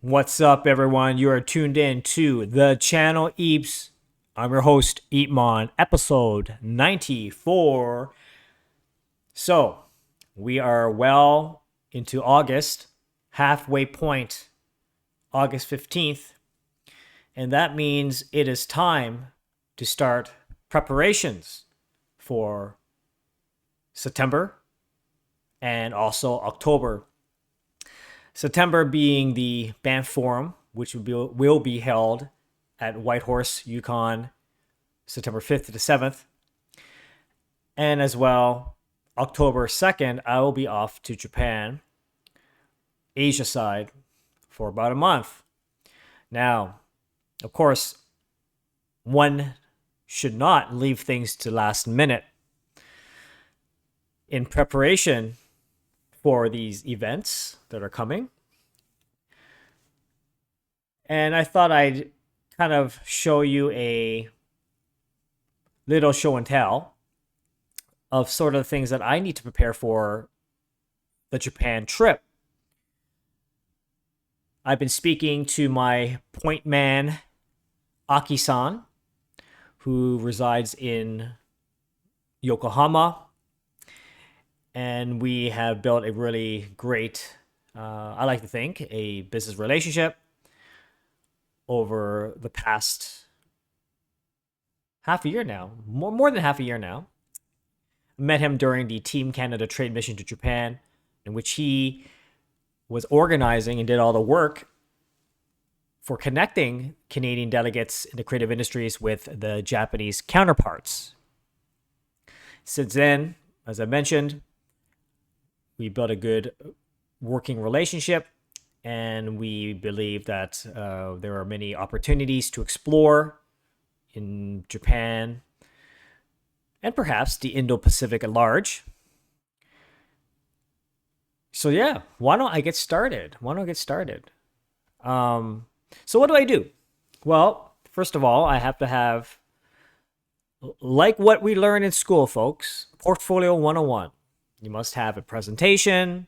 What's up, everyone? You are tuned in to the channel Eps. I'm your host, EEPMON, episode 94. So, we are well into August, halfway point, August 15th. And that means it is time to start preparations for September and also October. September being the Banff Forum, which will be held at Whitehorse, Yukon, September 5th to the 7th. And as well, October 2nd, I will be off to Japan, Asia side, for about a month. Now, of course, one should not leave things to last minute. In preparation for these events that are coming. And I thought I'd kind of show you a little show and tell of sort of the things that I need to prepare for the Japan trip. I've been speaking to my point man, Aki-san, who resides in Yokohama. And we have built a really great, I like to think, a business relationship over the past half a year now, more than half a year now. I met him during the Team Canada trade mission to Japan, in which he was organizing and did all the work for connecting Canadian delegates in the creative industries with the Japanese counterparts. Since then, as I mentioned, we built a good working relationship, and we believe that there are many opportunities to explore in Japan and perhaps the Indo-Pacific at large. So yeah, why don't I get started? So what do I do? Well, first of all, I have to have, like what we learn in school, folks, Portfolio 101. You must have a presentation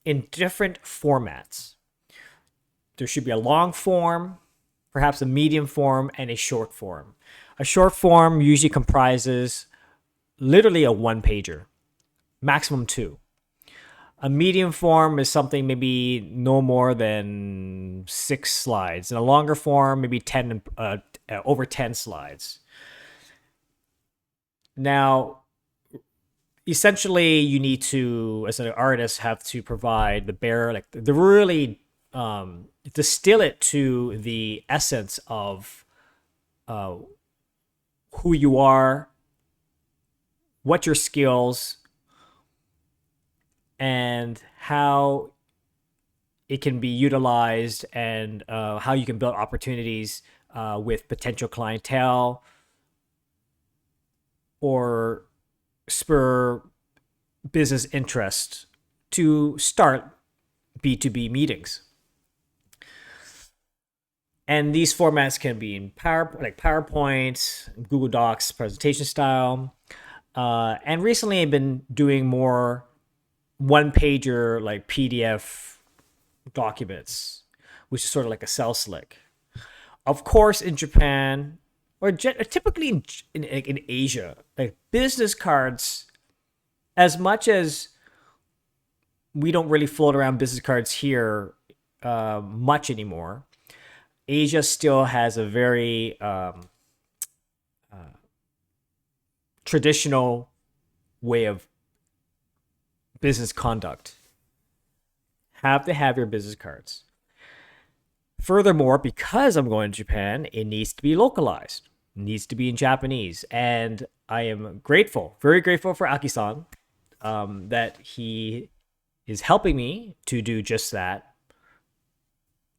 in different formats. There should be a long form, perhaps a medium form, and a short form. A short form usually comprises literally a one-pager, maximum 2. A medium form is something maybe no more than 6 slides. And a longer form, maybe over 10 slides. Now, essentially, you need to, as an artist, have to provide the really distill it to the essence of who you are, what your skills, and how it can be utilized, and how you can build opportunities with potential clientele or spur business interest to start B2B meetings. And these formats can be in PowerPoint, Google Docs, presentation style. And recently I've been doing more one-pager, like PDF documents, which is sort of like a sell slick. Of course, in Japan, or typically in Asia, like business cards, as much as we don't really float around business cards here much anymore, Asia still has a very traditional way of business conduct. Have to have your business cards. Furthermore, because I'm going to Japan, it needs to be localized. It needs to be in Japanese. And I am grateful, very grateful for Aki-san, that he is helping me to do just that,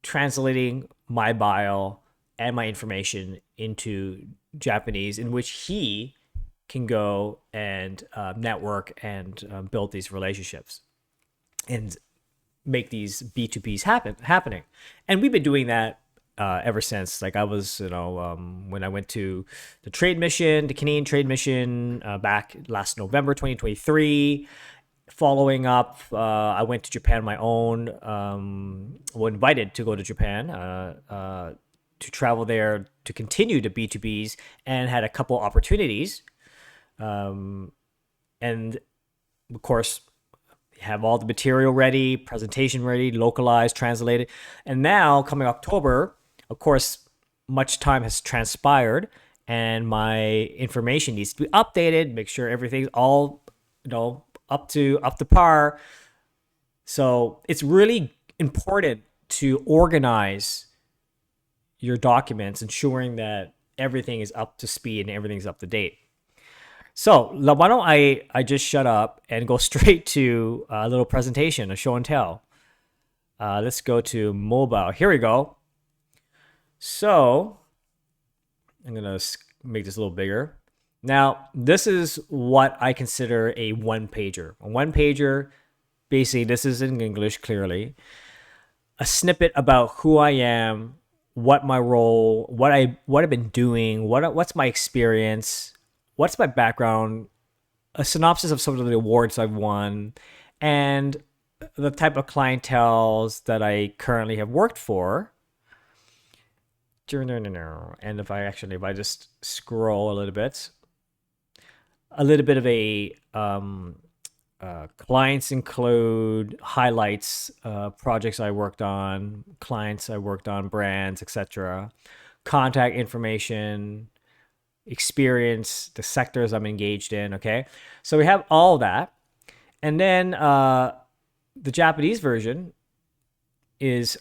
translating my bio and my information into Japanese, in which he can go and network and build these relationships and make these B2Ps happening. And we've been doing that ever since. Like I was, when I went to the trade mission, the Canadian trade mission back last November 2023, following up, I went to Japan on my own. Was invited to go to Japan to travel there to continue to B2Bs, and had a couple opportunities. And of course, have all the material ready, presentation ready, localized, translated. And now, coming October, of course, much time has transpired, and my information needs to be updated. Make sure everything's all, up to par. So it's really important to organize your documents, ensuring that everything is up to speed and everything's up to date. So why don't I just shut up and go straight to a little presentation, a show and tell. Let's go to mobile. Here we go. So I'm going to make this a little bigger. Now, this is what I consider a one-pager. A one-pager, basically, this is in English, clearly. A snippet about who I am, what my role, what I've been doing, what's my experience, what's my background, a synopsis of some of the awards I've won, and the type of clienteles that I currently have worked for. And if I just scroll a little bit of a clients include highlights, projects I worked on, clients I worked on, brands, etc., contact information, experience, the sectors I'm engaged in. Okay, so we have all that, and then the Japanese version is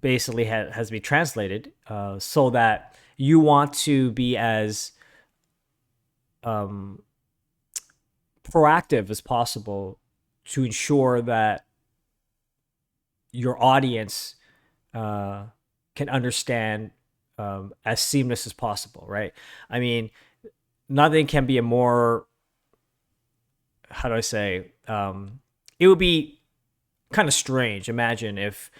basically has to be translated so that you want to be as proactive as possible to ensure that your audience can understand as seamless as possible, right? I mean, nothing can be a more, how do I say, it would be kind of strange. Imagine if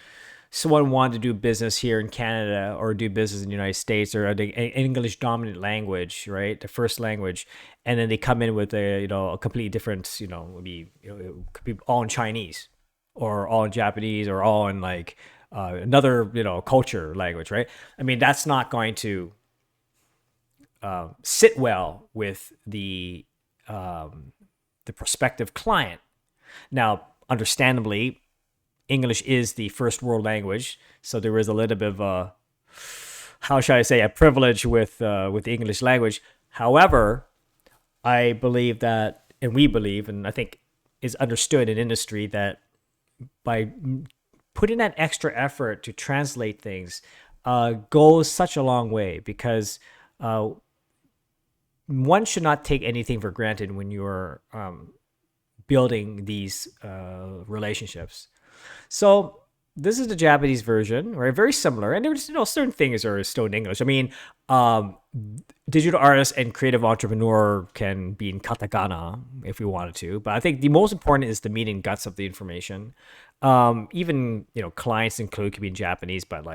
someone wanted to do business here in Canada or do business in the United States or an English dominant language, right? The first language. And then they come in with a completely different, it could be all in Chinese or all in Japanese or all in like another, culture language, right? I mean, that's not going to sit well with the prospective client. Now, understandably, English is the first world language, so there is a little bit of a, how should I say, a privilege with the English language. However, I believe that, and we believe, and I think is understood in industry, that by putting that extra effort to translate things goes such a long way, because one should not take anything for granted when you're building these relationships. So this is the Japanese version, right? Very similar, and there's certain things are still in English. I mean, digital artist and creative entrepreneur can be in katakana if we wanted to, but I think the most important is the meat and guts of the information. Even clients include could be in Japanese, but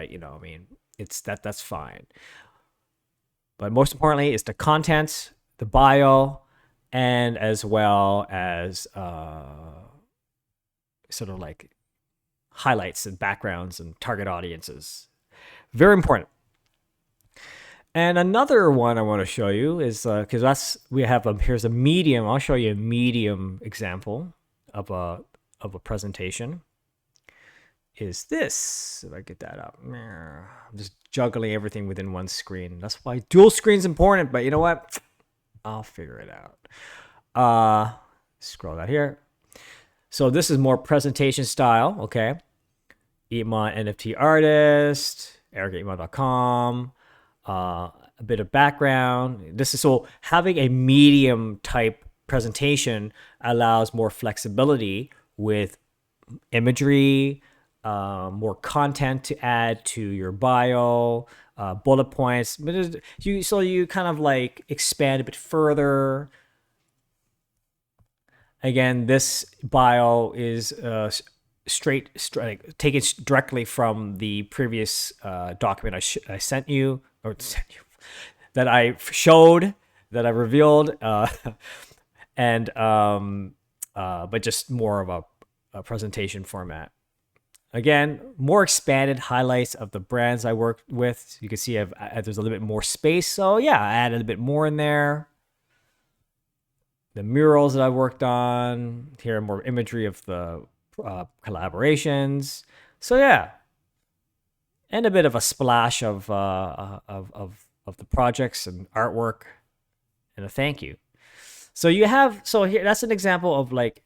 it's that's fine. But most importantly, it's the content, the bio, and as well as sort of like highlights and backgrounds and target audiences. Very important. And another one I want to show you is because here's a medium. I'll show you a medium example of a presentation. Is this, if I get that up? I'm just juggling everything within one screen. That's why dual screen is important. But you know what? I'll figure it out. Scroll that here. So this is more presentation style. Okay. EEPMON NFT artist, eric@eepmon.com, a bit of background. So having a medium type presentation allows more flexibility with imagery, more content to add to your bio, bullet points. So you kind of like expand a bit further. Again, this bio is taken directly from the previous document I sent you, that I showed, that I revealed, and but just more of a presentation format. Again, more expanded highlights of the brands I worked with. You can see there's a little bit more space. So yeah, I added a bit more in there. The murals that I worked on. Here, more imagery of the collaborations. So yeah, and a bit of a splash of the projects and artwork, and a thank you. So here that's an example of like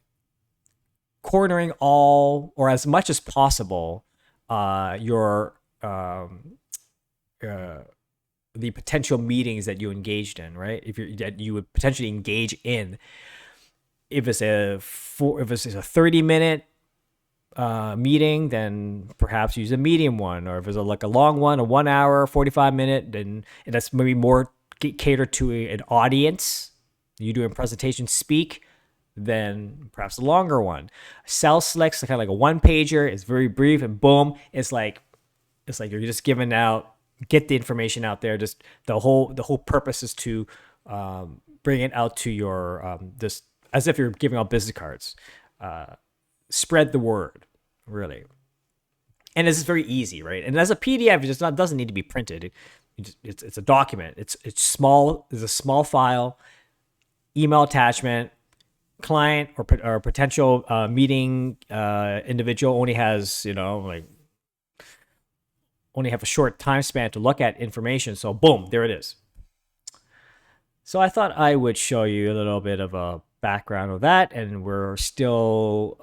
cornering all or as much as possible your the potential meetings that you engaged in, right? That you would potentially engage in. If it's a 30-minute meeting, then perhaps use a medium one, or if it's like a long one, a 1 hour, 45-minute, then that's maybe more catered to an audience. You doing presentation speak, then perhaps a longer one. Sales Slicks, kind of like a one pager. It's very brief and boom. It's like you're just giving out, get the information out there. Just the whole purpose is to bring it out to your just as if you're giving out business cards. Spread the word, really. And this is very easy, right? And as a PDF, it doesn't need to be printed. It's a document. It's small. It's a small file. Email attachment. Client or potential meeting individual only has only have a short time span to look at information. So boom, there it is. So I thought I would show you a little bit of a background of that, and we're still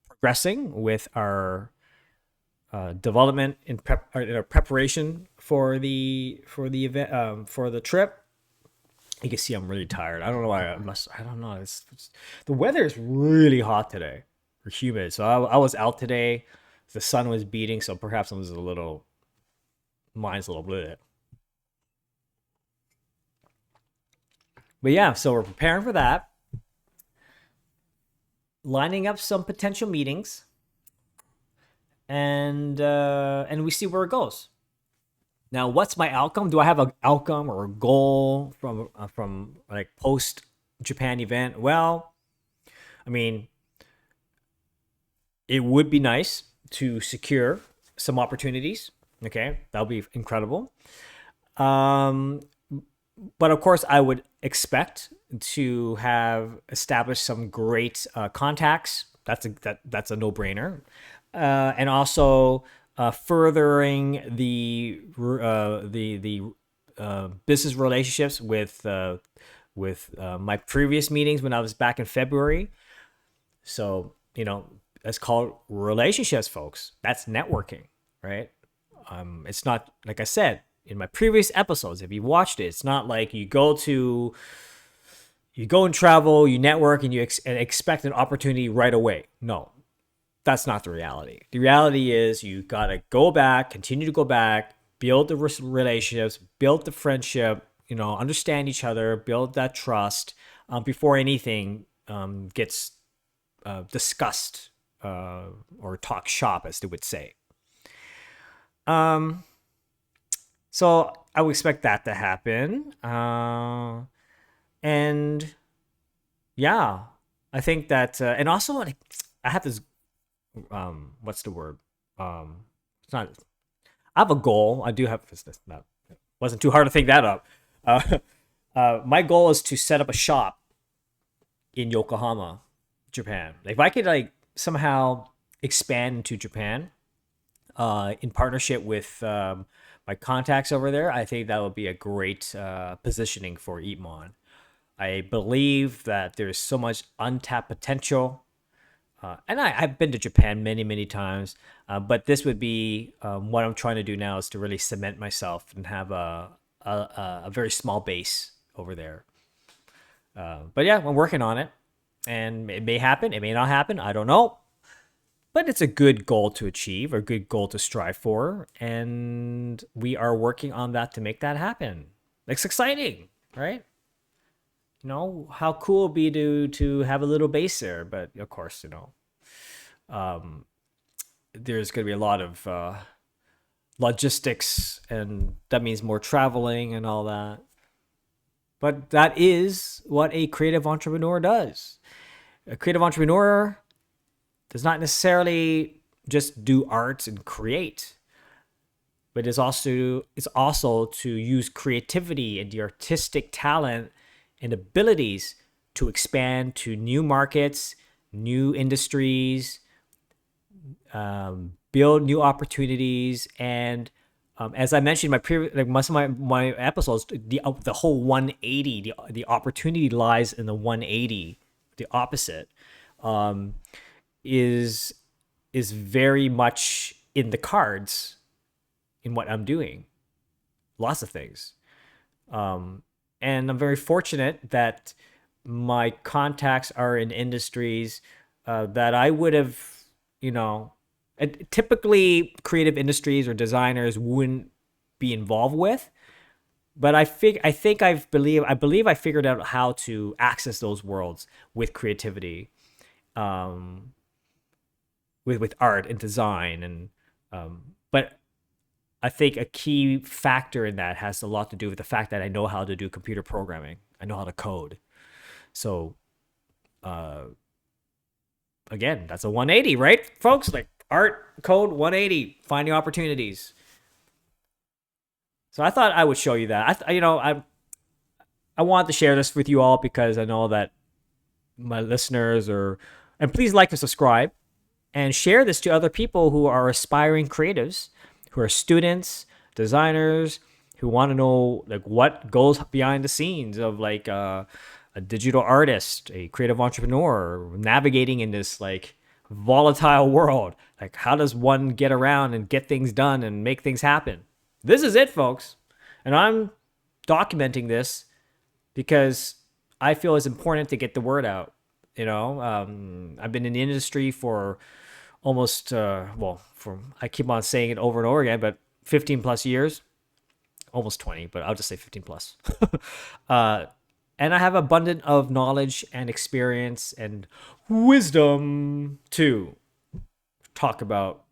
progressing with our development in our preparation for the event for the trip. You can see I'm really tired. I don't know why. I don't know. The weather is really hot today, or humid. So I was out today. The sun was beating, so perhaps mine's a little bit. But yeah, so we're preparing for that. Lining up some potential meetings, and we see where it goes. Now, what's my outcome? Do I have an outcome or a goal from like post Japan event? Well, I mean, it would be nice to secure some opportunities. Okay, that would be incredible. But of course, I would expect to have established some great contacts. That's a no-brainer, and also furthering the business relationships with my previous meetings when I was back in February. So that's called relationships, folks. That's networking, right? It's not, like I said in my previous episodes, if you watched it, it's not like you go and travel, you network, and you expect an opportunity right away. No, that's not the reality. The reality is you got to go back, continue to go back, build the relationships, build the friendship, understand each other, build that trust before anything gets discussed or talk shop, as they would say. So I would expect that to happen. And yeah, I think that, and also I have this, what's the word? It's not, I have a goal. I do have, wasn't too hard to think that up. My goal is to set up a shop in Yokohama, Japan. If I could somehow expand into Japan, in partnership with my contacts over there, I think that would be a great positioning for EEPMON. I believe that there's so much untapped potential. And I've been to Japan many, many times, but this would be what I'm trying to do now is to really cement myself and have a very small base over there. But yeah, I'm working on it, and it may happen, it may not happen, I don't know. But it's a good goal to achieve, or a good goal to strive for, and we are working on that to make that happen. It's exciting, right? How cool it'd be to have a little base there, but of course, there's going to be a lot of logistics, and that means more traveling and all that. But that is what a creative entrepreneur does. A creative entrepreneur does not necessarily just do art and create, but it's also to use creativity and the artistic talent and abilities to expand to new markets, new industries, build new opportunities, and as I mentioned in my previous, like most of my episodes, the whole 180, the opportunity lies in the 180, the opposite, is very much in the cards in what I'm doing. Lots of things. And I'm very fortunate that my contacts are in industries that I would have, you know, typically creative industries or designers wouldn't be involved with. But I believe I figured out how to access those worlds with creativity, with art and design, and but I think a key factor in that has a lot to do with the fact that I know how to do computer programming. I know how to code. So, again, that's a 180, right, folks? Like art, code, 180, finding opportunities. So I thought I would show you that. I want to share this with you all because I know that my listeners are, and please like and subscribe and share this to other people who are aspiring creatives, who are students, designers, who want to know like what goes behind the scenes of like a digital artist, a creative entrepreneur, navigating in this like volatile world. Like, how does one get around and get things done and make things happen? This is it, folks. And I'm documenting this because I feel it's important to get the word out. I've been in the industry for almost, I keep on saying it over and over again, but 15 plus years, almost 20, but I'll just say 15 plus. And I have abundant of knowledge and experience and wisdom to talk about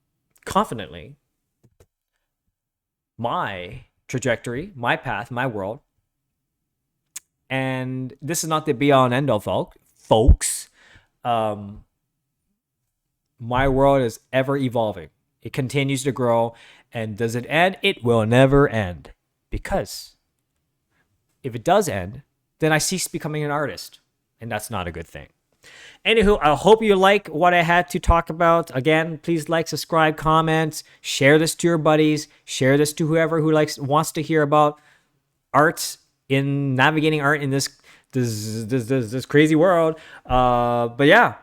confidently my trajectory, my path, my world. And this is not the be all and end all, folks. My world is ever evolving. It continues to grow. And does it end? It will never end. Because if it does end, then I cease becoming an artist. And that's not a good thing. Anywho, I hope you like what I had to talk about. Again, please like, subscribe, comment, share this to your buddies, share this to whoever who wants to hear about art, in navigating art in this crazy world. But yeah,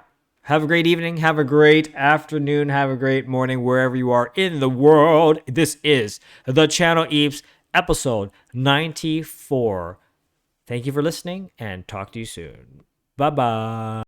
have a great evening, have a great afternoon, have a great morning wherever you are in the world. This is the Channel Eps, episode 94. Thank you for listening, and talk to you soon. Bye-bye.